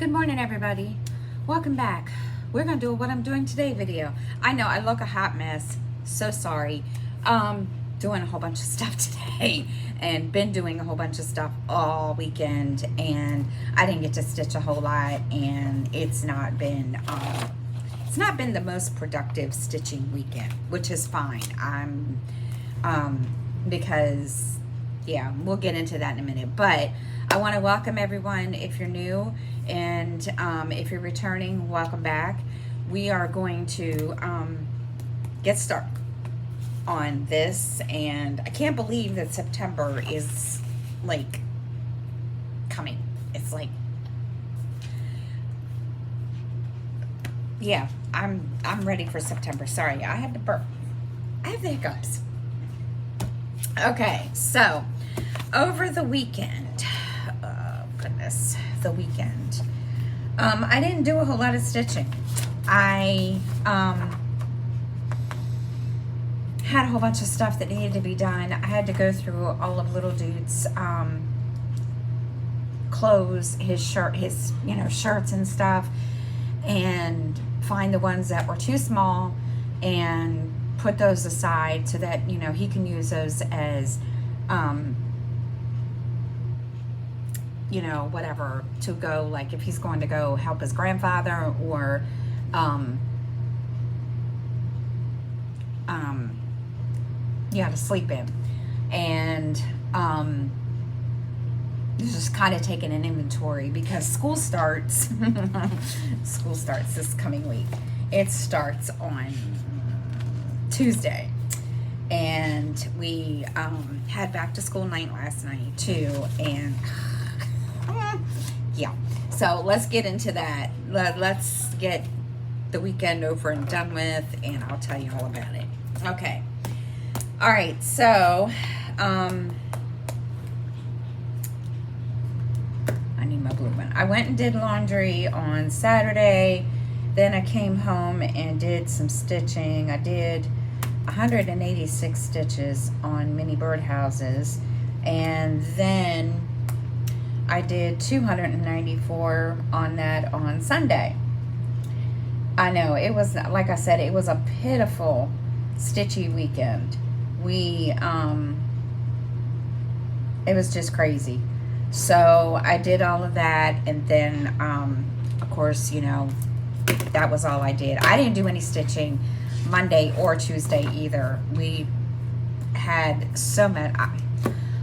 Good morning, everybody. Welcome back. We're gonna do a what I'm doing today video. I know I look a hot mess. So sorry. Doing a whole bunch of stuff today, and been doing a whole bunch of stuff all weekend, and I didn't get to stitch a whole lot, and it's not been the most productive stitching weekend, which is fine. Because yeah, we'll get into that in a minute, but I want to welcome everyone. If you're new, and if you're returning, welcome back. We are going to get started on this, and I can't believe that September is like coming. It's like, yeah, I'm ready for September. Sorry, I had to burp. I have the hiccups. Okay, so over the weekend, goodness, the weekend, I didn't do a whole lot of stitching. I had a whole bunch of stuff that needed to be done. I had to go through all of Little Dude's clothes, his shirts and stuff, and find the ones that were too small and put those aside so that he can use those as whatever, to go, like if he's going to go help his grandfather, or to sleep in. And just kind of taking an inventory, because school starts this coming week. It starts on Tuesday, and we had back to school night last night too, and yeah, so let's get into that. Let's get the weekend over and done with, and I'll tell you all about it. Okay, all right, so I need my blue one. I went and did laundry on Saturday, then I came home and did some stitching. I did 186 stitches on mini birdhouses, and then I did 294 on that on Sunday. I know, it was, like I said, it was a pitiful stitchy weekend. It was just crazy. So I did all of that, and then of course, that was all I did. I didn't do any stitching Monday or Tuesday either. We had so much.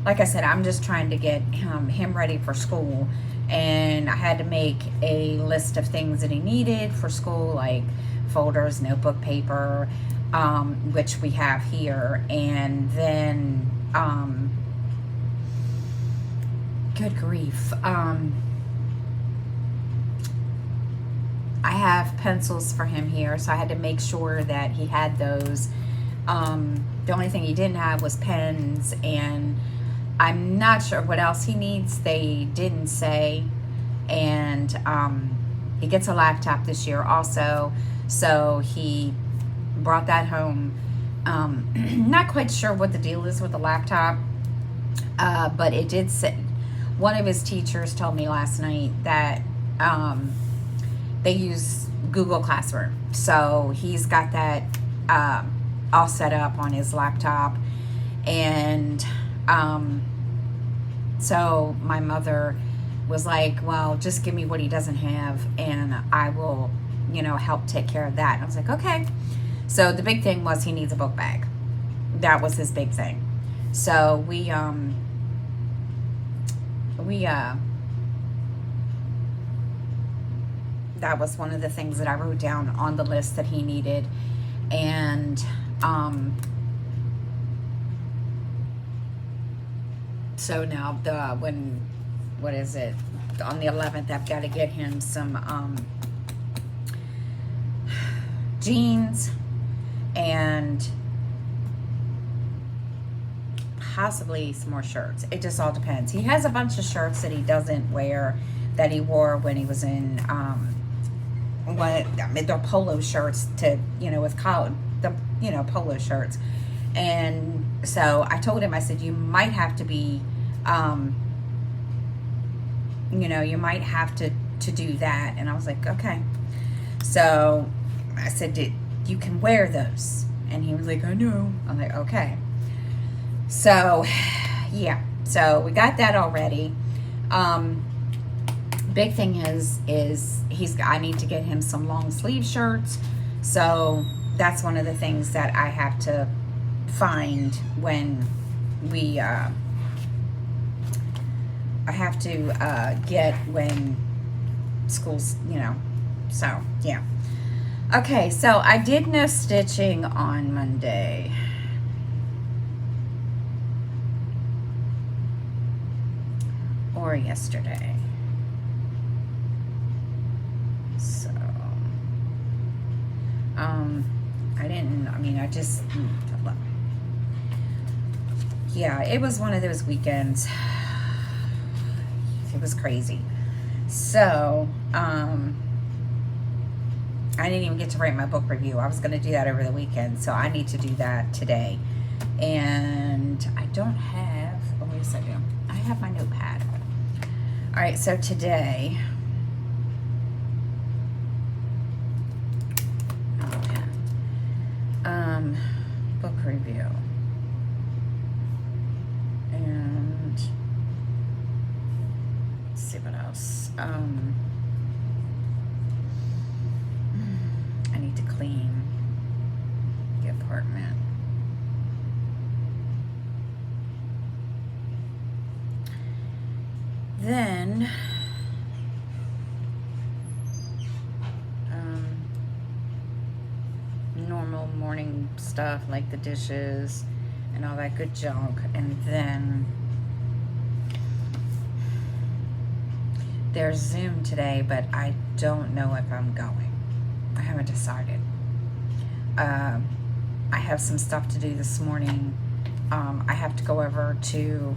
Like I said, I'm just trying to get him ready for school, and I had to make a list of things that he needed for school, like folders, notebook paper, which we have here, and then good grief, I have pencils for him here, so I had to make sure that he had those. The only thing he didn't have was pens, and I'm not sure what else he needs. They didn't say. And he gets a laptop this year also, so he brought that home. Not quite sure what the deal is with the laptop, but it did say, one of his teachers told me last night that they use Google Classroom, so he's got that all set up on his laptop. And so my mother was like, well, just give me what he doesn't have, and I will help take care of that. And I was like, okay. So the big thing was he needs a book bag. That was his big thing. So that was one of the things that I wrote down on the list that he needed. And so now what is it? On the 11th, I've got to get him some jeans, and possibly some more shirts. It just all depends. He has a bunch of shirts that he doesn't wear, that he wore when he was in they're polo shirts to with college, the polo shirts. And so I told him, I said, you might have to be you might have to to do that. And I was like, okay. So I said, you can wear those. And he was like, I know. I'm like, okay. So, yeah. So we got that already. Big thing is I need to get him some long sleeve shirts. So that's one of the things that I have to find when we, I have to get when school's, so yeah. Okay, so I did no stitching on Monday. Or yesterday. So, yeah, it was one of those weekends. It was crazy. So, I didn't even get to write my book review. I was going to do that over the weekend, so I need to do that today. And I don't have, oh, yes I do. I have my notepad. All right, so today, book review. And let's see what else. I need to clean the apartment. Then, normal morning stuff like the dishes and all that good junk. And then there's Zoom today, but I don't know if I'm going. I haven't decided. I have some stuff to do this morning. I have to go over to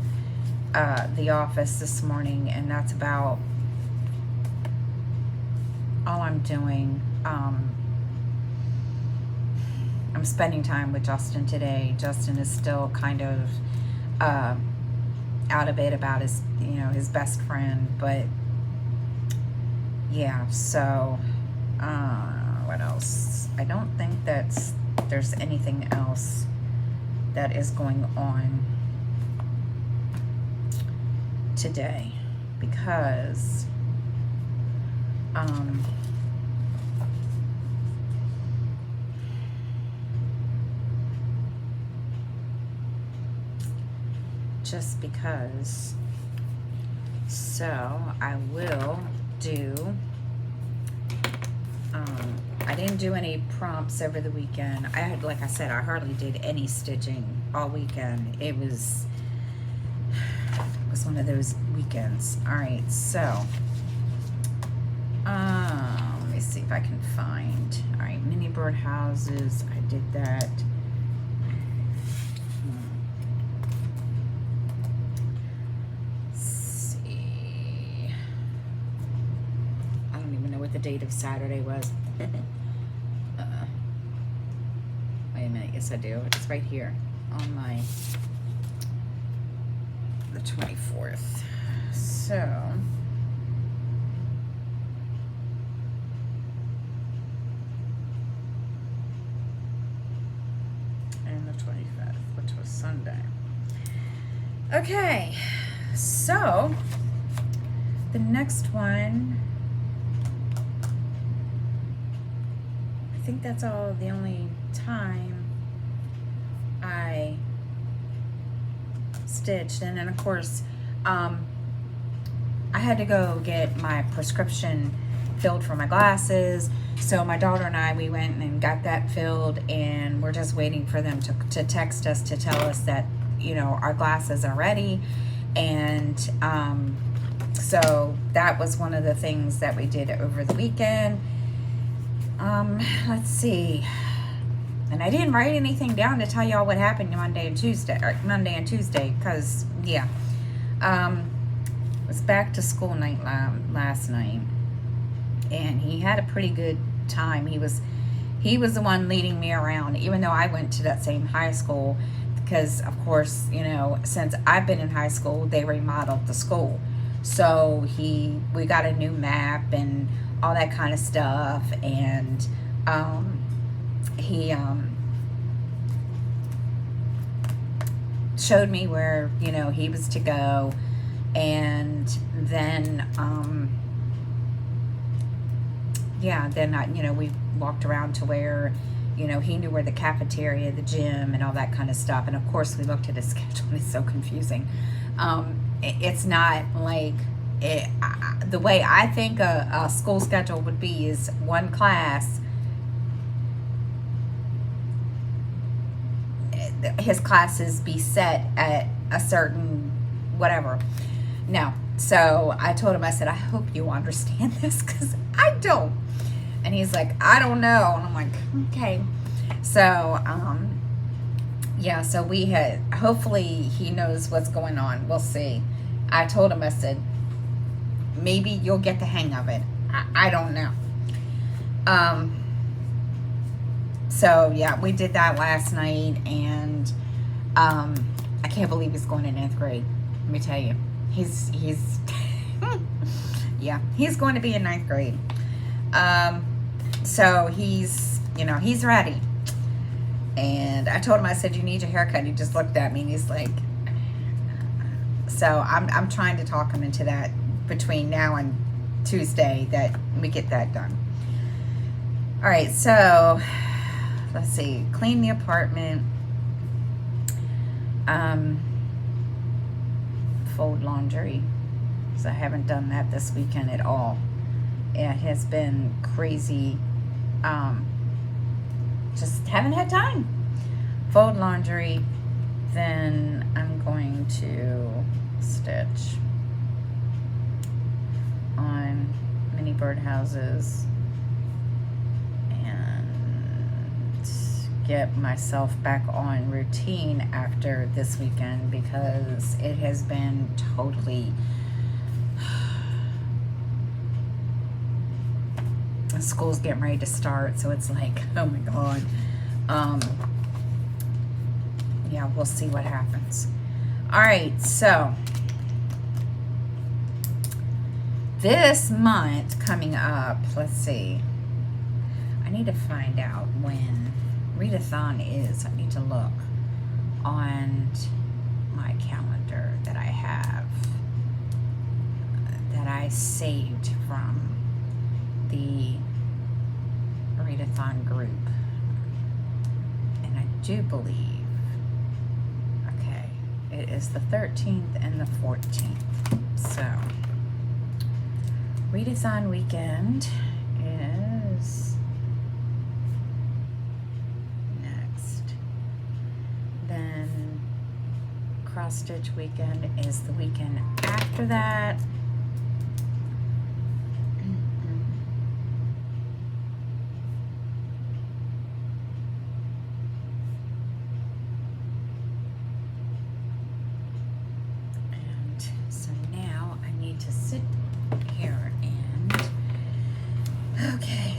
the office this morning, and that's about all I'm doing. I'm spending time with Justin today. Justin is still kind of out of it about his, his best friend, but yeah. So what else? I don't think there's anything else that is going on today, because just because. So I will do, I didn't do any prompts over the weekend. Like I said, I hardly did any stitching all weekend. It was one of those weekends. All right, so let me see if I can find. All right, mini bird houses. I did that. Let's see. I don't even know what the date of Saturday was. Wait a minute. Yes, I do. It's right here on my the 24th. So and the 25th, which was Sunday. Okay, so the next one, I think that's all the only time I stitched. And then of course I had to go get my prescription filled for my glasses, so my daughter and I, we went and got that filled, and we're just waiting for them to text us to tell us that our glasses are ready. And so that was one of the things that we did over the weekend. Let's see. And I didn't write anything down to tell y'all what happened Monday and Tuesday, because, yeah. It was back to school night last night. And he had a pretty good time. He was the one leading me around, even though I went to that same high school. Because, of course, since I've been in high school, they remodeled the school. So we got a new map and all that kind of stuff, and he showed me where, you know, he was to go. And then yeah, then we walked around to where, you know, he knew where the cafeteria, the gym, and all that kind of stuff. And of course we looked at his schedule, and it's so confusing. It's not like the way I think a school schedule would be is one class, his classes be set at a certain whatever. No. So I told him, I said, I hope you understand this, because I don't. And he's like, I don't know. And I'm like, okay. So yeah, so we had, hopefully he knows what's going on. We'll see. I told him, I said, maybe you'll get the hang of it. I don't know. So yeah, we did that last night, and I can't believe he's going to 9th grade. Let me tell you, he's yeah, he's going to be in 9th grade. So he's, you know, he's ready. And I told him, I said, you need your haircut. And he just looked at me and he's like, so I'm trying to talk him into that between now and Tuesday, that we get that done. All right, so let's see, clean the apartment, fold laundry, because I haven't done that this weekend at all. It has been crazy. Just haven't had time. Fold laundry, then I'm going to stitch on mini birdhouses and get myself back on routine after this weekend, because it has been totally, school's getting ready to start, so it's like, oh my god. Yeah, we'll see what happens. All right, so this month coming up, let's see, I need to find out when readathon is. I need to look on my calendar that I have, that I saved from the readathon group. And I do believe, okay, it is the 13th and the 14th. So readathon weekend is next. Then cross stitch weekend is the weekend after that.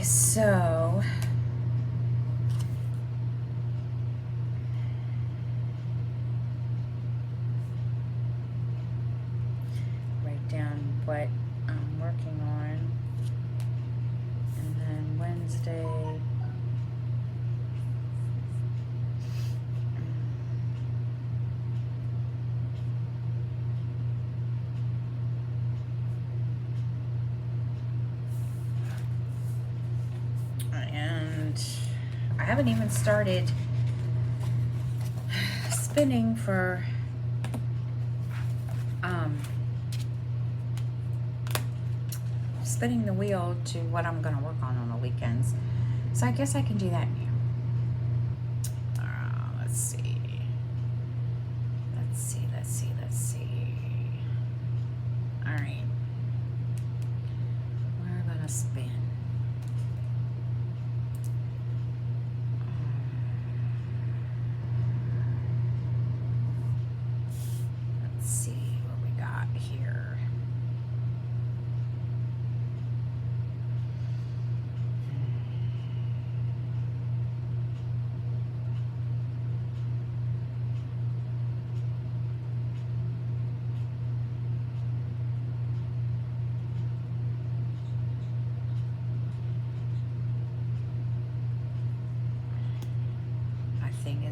So write down what I'm working on, and then Wednesday I haven't even started spinning for spinning the wheel to what I'm going to work on the weekends. So I guess I can do that now. Let's see. All right. We're going to spin.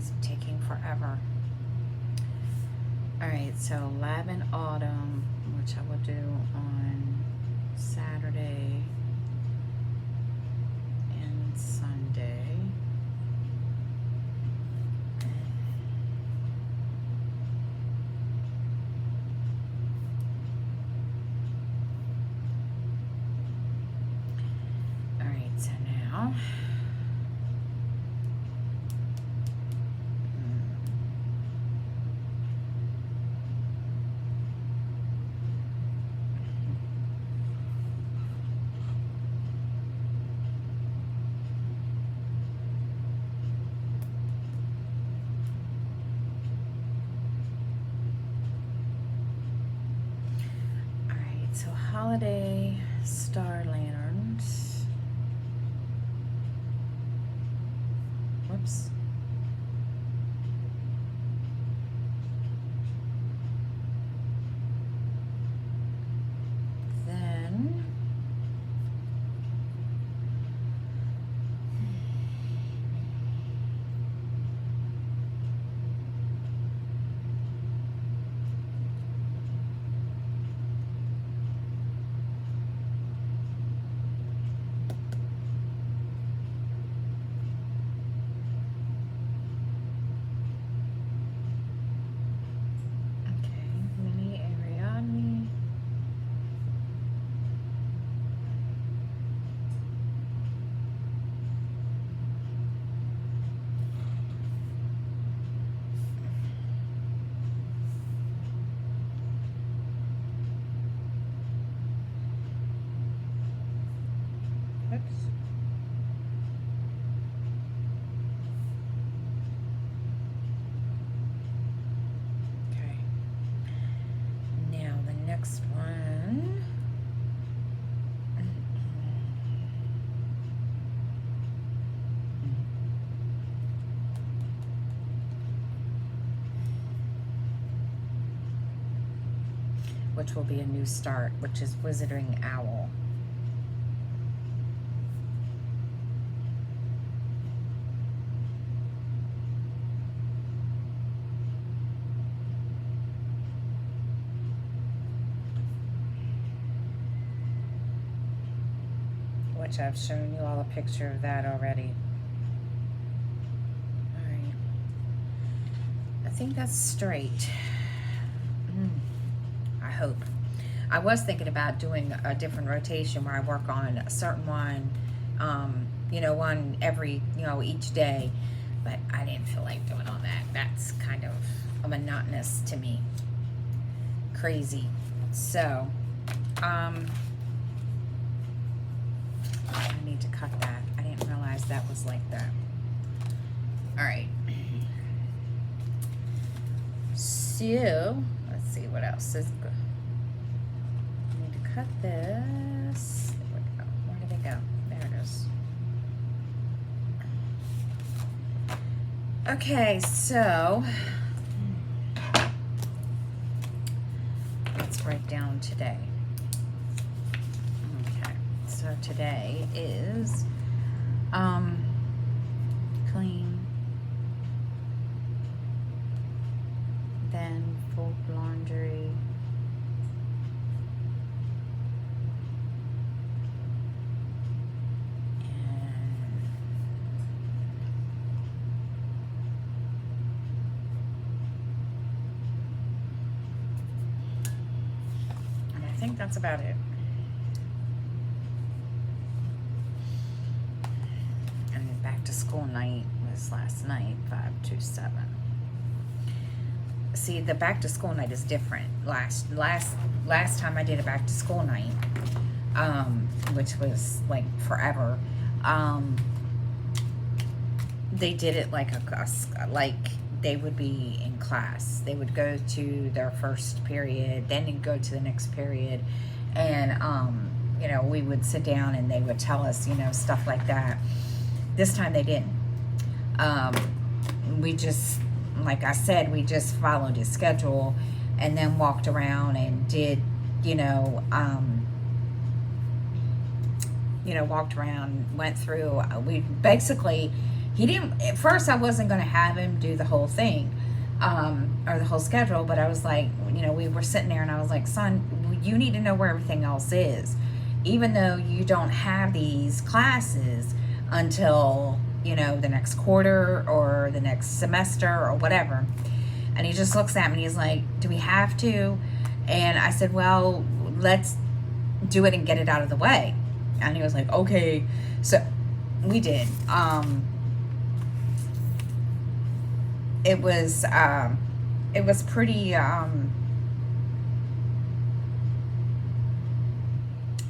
is taking forever. Alright, so Lab in Autumn, which I will do on Saturday and Sunday. Alright, so now so Holiday Star Lanterns. Whoops. Then Mini Ariadne. Oops. Okay. Now the next one. Which will be a new start, which is Wizarding Owl. Which I've shown you all a picture of that already. Alright. I think that's straight. I hope. I was thinking about doing a different rotation where I work on a certain one, one every, each day. But I didn't feel like doing all that. That's kind of monotonous to me. Crazy. So, I need to cut that. I didn't realize that was like that. Alright. So, let's see what else is good. I need to cut this. There we go. Where did it go? There it is. Okay, so let's write down today. Okay, so today is clean, then fold laundry, and I think that's about it. And back to school night was last night, 5 to 7. See, the back to school night is different. Last time I did a back to school night, which was like forever. They did it like like they would be in class. They would go to their first period, then they'd go to the next period, and we would sit down and they would tell us, stuff like that. This time they didn't. We just, like I said, we just followed his schedule and then walked around and did, walked around, went through. We basically, he didn't, at first I wasn't going to have him do the whole thing, or the whole schedule, but I was like, you know, we were sitting there and I was like, son, you need to know where everything else is. Even though you don't have these classes until, you know, the next quarter or the next semester or whatever. And he just looks at me and he's like, do we have to? And I said, well, let's do it and get it out of the way. And he was like, okay. So we did. It was pretty, it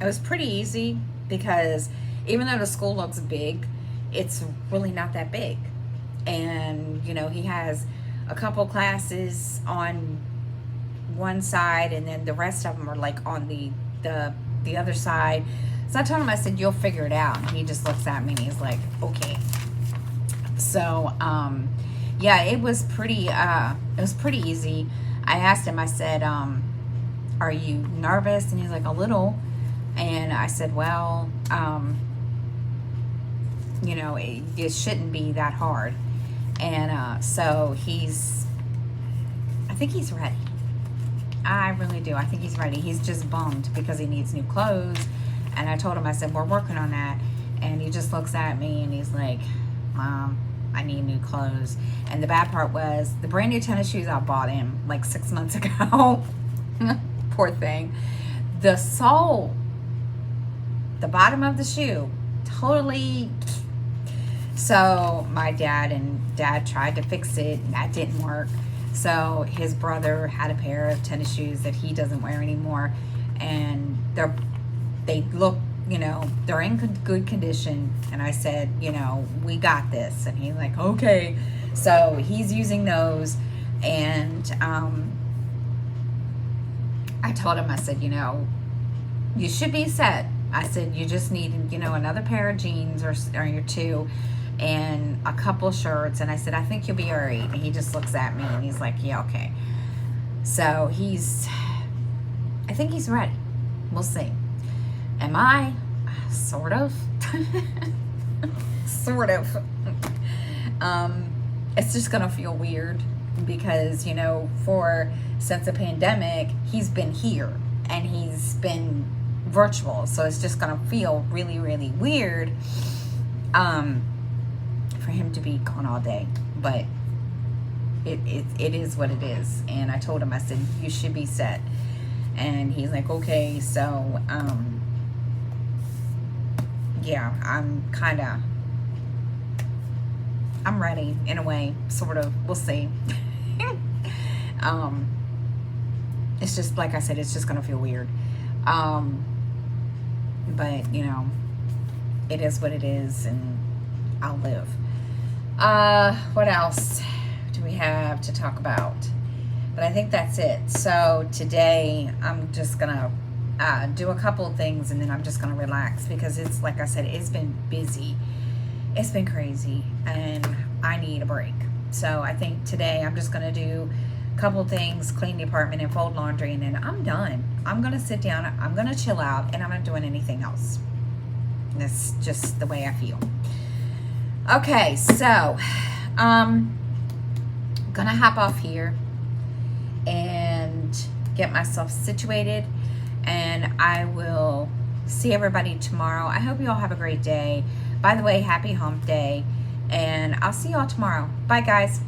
was pretty easy, because even though the school looks big, it's really not that big. And, you know, he has a couple classes on one side, and then the rest of them are like on the other side. So I told him, I said, you'll figure it out. And he just looks at me and he's like, okay. So, yeah, it was pretty easy. I asked him, I said, are you nervous? And he's like, a little. And I said, well, you know, it shouldn't be that hard. And so I think he's ready. I really do. I think he's ready. He's just bummed because he needs new clothes. And I told him, I said, we're working on that. And he just looks at me and he's like, Mom, I need new clothes. And the bad part was the brand new tennis shoes I bought him like 6 months ago. Poor thing. The sole, the bottom of the shoe, totally. So my dad tried to fix it, and that didn't work. So his brother had a pair of tennis shoes that he doesn't wear anymore, and they look, you know, they're in good condition. And I said, you know, we got this. And he's like, okay. So he's using those. And I told him, I said, you know, you should be set. I said, you just need, you know, another pair of jeans or your two, and a couple shirts. And I said, I think you'll be all right. And he just looks at me and he's like, yeah, okay. So I think he's ready. We'll see. Am I? Sort of. Sort of. It's just going to feel weird because, you know, since the pandemic, he's been here and he's been virtual. So it's just going to feel really, really weird for him to be gone all day. But it is what it is. And I told him, I said, you should be set. And he's like, okay. So, yeah, I'm ready in a way, sort of. We'll see. It's just, like I said, it's just going to feel weird. But, you know, it is what it is, and I'll live. What else do we have to talk about? But I think that's it. So today I'm just going to do a couple of things, and then I'm just going to relax because it's, like I said, it's been busy. It's been crazy, and I need a break. So I think today I'm just going to do a couple things, clean the apartment and fold laundry, and then I'm done. I'm going to sit down, I'm going to chill out, and I'm not doing anything else. That's just the way I feel. Okay, so going to hop off here and get myself situated, and I will see everybody tomorrow. I hope you all have a great day. By the way, happy hump day, and I'll see you all tomorrow. Bye, guys.